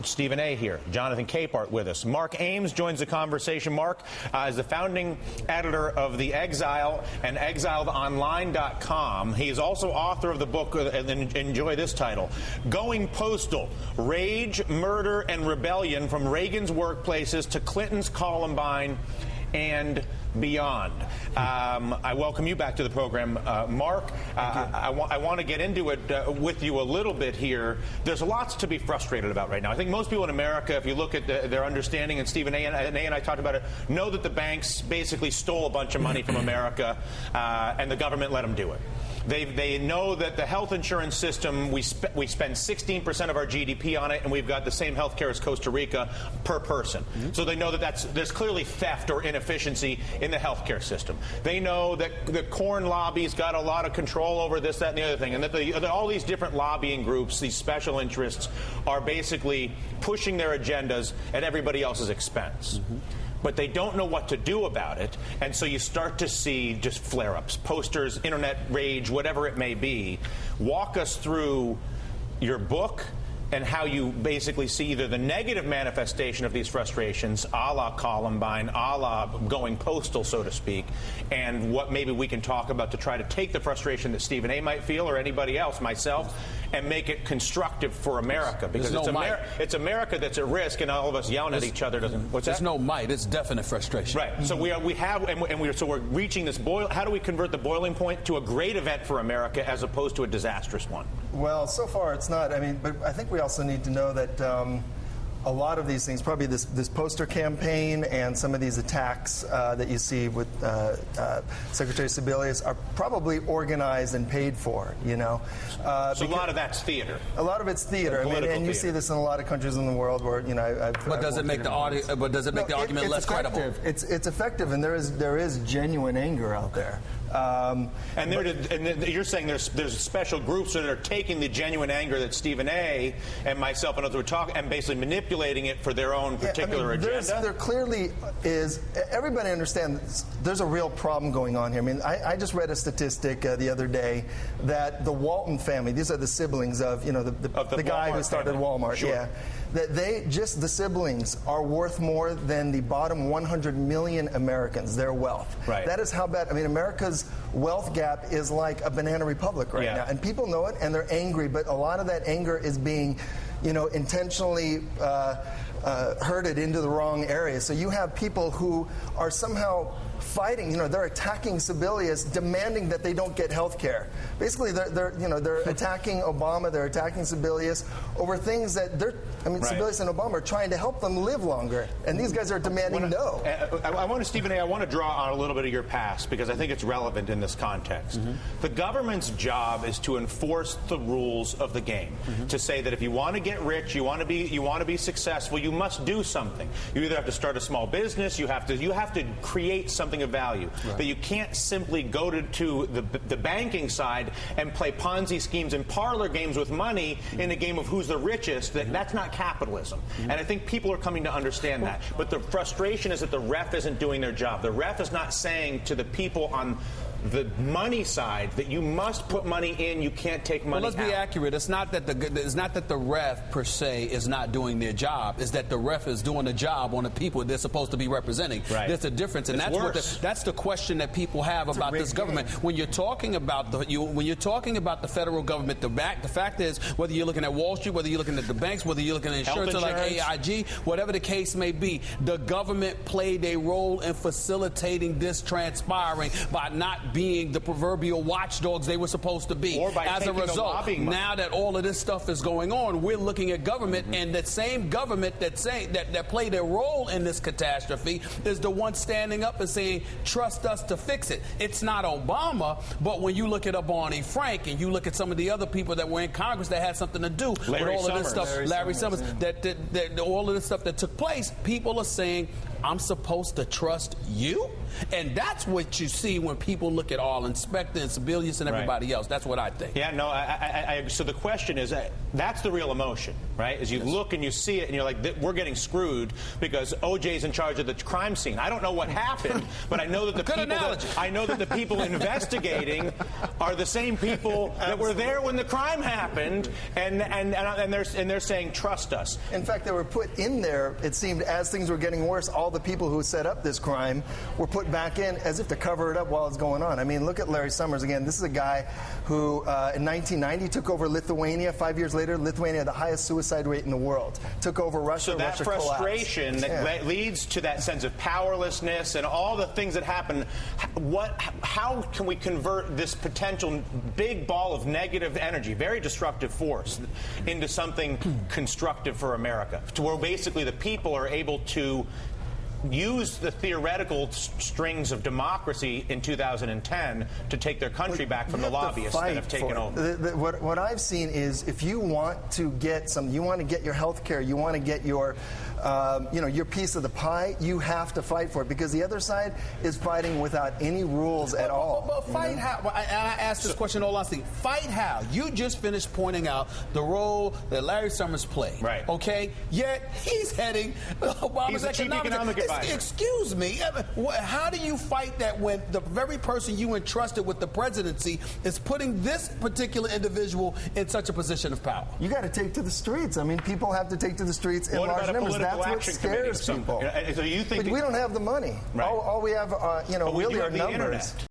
Stephen A. here. Jonathan Capehart with us. Mark Ames joins the conversation. Mark is the founding editor of The Exile and exiledonline.com. He is also author of the book, and enjoy this title, Going Postal, Rage, Murder, and Rebellion from Reagan's Workplaces to Clinton's Columbine and beyond. I welcome you back to the program, Mark. I want to get into it with you a little bit here. There's lots to be frustrated about right now. I think most people in America, if you look at their understanding, and Stephen A. and I talked about it, know that the banks basically stole a bunch of money from America, and the government let them do it. They know that the health insurance system, we spend 16% of our GDP on it, and we've got the same health care as Costa Rica per person. So they know that there's clearly theft or inefficiency in the health care system. They know that the corn lobby's got a lot of control over this, that, and the other thing, and that all these different lobbying groups, these special interests, are basically pushing their agendas at everybody else's expense. But they don't know what to do about it, and so you start to see just flare-ups, posters, internet rage, whatever it may be. Walk us through your book and how you basically see either the negative manifestation of these frustrations, a la Columbine, a la Going Postal, so to speak, and what maybe we can talk about to try to take the frustration that Stephen A. might feel, or anybody else, myself, and make it constructive for America, because it's America that's at risk, and all of us yelling at each other doesn't. What's that? There's no might. It's definite frustration. Right. So we're reaching this boil. How do we convert the boiling point to a great event for America as opposed to a disastrous one? Well, so far it's not. I mean, but I think we also need to know that a lot of these things, probably this poster campaign and some of these attacks that you see with Secretary Sebelius are probably organized and paid for, you know. So a lot of that's theater. A lot of it's theater. I mean, and you see this in a lot of countries in the world where, you know, But does it make the argument less credible? It's effective, and there is genuine anger out there. And you're saying there's special groups that are taking the genuine anger that Stephen A. and myself and others were talking and basically manipulating it for their own particular agenda? There clearly is. Everybody understands there's a real problem going on here. I mean, I just read a statistic the other day that the Walton family, these are the siblings of, you know, the guy who started Walmart. Sure. Yeah. That the siblings are worth more than the bottom 100 million Americans, their wealth. Right. That is how bad. I mean, America's wealth gap is like a banana republic right now. And people know it, and they're angry, but a lot of that anger is being, you know, intentionally herded into the wrong area. So you have people who are somehow fighting, you know, they're attacking Sebelius, demanding that they don't get health care. Basically, they're attacking Obama, they're attacking Sebelius over things that Sebelius and Obama are trying to help them live longer, and these guys are demanding no. I want to, Stephen A., I want to draw on a little bit of your past, because I think it's relevant in this context. The government's job is to enforce the rules of the game, to say that if you want to get rich, you want to be successful, you must do something. You either have to start a small business, you have to create something of value. That you can't simply go to the banking side and play Ponzi schemes and parlor games with money in a game of who's the richest. That's not capitalism. And I think people are coming to understand that. But the frustration is that the ref isn't doing their job. The ref is not saying to the people on the money side that you must put money in, you can't take money out. Well, let's be accurate. It's not that the ref per se is not doing their job. It's that the ref is doing a job on the people they're supposed to be representing. Right. There's a difference, and that's the question that people have about this government. When you're talking about the federal government, the fact is, whether you're looking at Wall Street, whether you're looking at the banks, whether you're looking at insurance like AIG, whatever the case may be, the government played a role in facilitating this transpiring by not being the proverbial watchdogs they were supposed to be. Or by as a result, now that all of this stuff is going on, we're looking at government, and that same government that played a role in this catastrophe is the one standing up and saying, trust us to fix it. It's not Obama, but when you look at Barney Frank and you look at some of the other people that were in Congress that had something to do with all of this stuff, Larry Summers, that all of this stuff that took place, people are saying, I'm supposed to trust you? And that's what you see when people look at all inspector and civilians and everybody else. That's what I think. Yeah, no, so the question is, that's the real emotion, right? As you look and you see it and you're like, we're getting screwed because OJ's in charge of the crime scene. I don't know what happened, but I know that the people investigating are the same people that were there when the crime happened, and they're saying, trust us. In fact, they were put in there, it seemed, as things were getting worse, all the people who set up this crime were put back in as if to cover it up while it's going on. I mean, look at Larry Summers again. This is a guy who, in 1990, took over Lithuania. 5 years later, Lithuania had the highest suicide rate in the world. Took over Russia. So that Russia frustration collapsed. that leads to that sense of powerlessness and all the things that happen, how can we convert this potential big ball of negative energy, very destructive force, into something constructive for America, to where basically the people are able to use the theoretical strings of democracy in 2010 to take their country back from the lobbyists that have taken over. What I've seen is, if you want to get you want to get your health care, you want to get your your piece of the pie, you have to fight for it, because the other side is fighting without any rules at all. But fight how? I asked this question all honesty. Fight how? You just finished pointing out the role that Larry Summers played. Right. Okay? Yet he's heading Obama's economic advisor. Excuse me. How do you fight that when the very person you entrusted with the presidency is putting this particular individual in such a position of power? You got to take to the streets. I mean, people have to take to the streets in large numbers. That's what scares people. So you think but we don't have the money. Right. All we have, really, are numbers.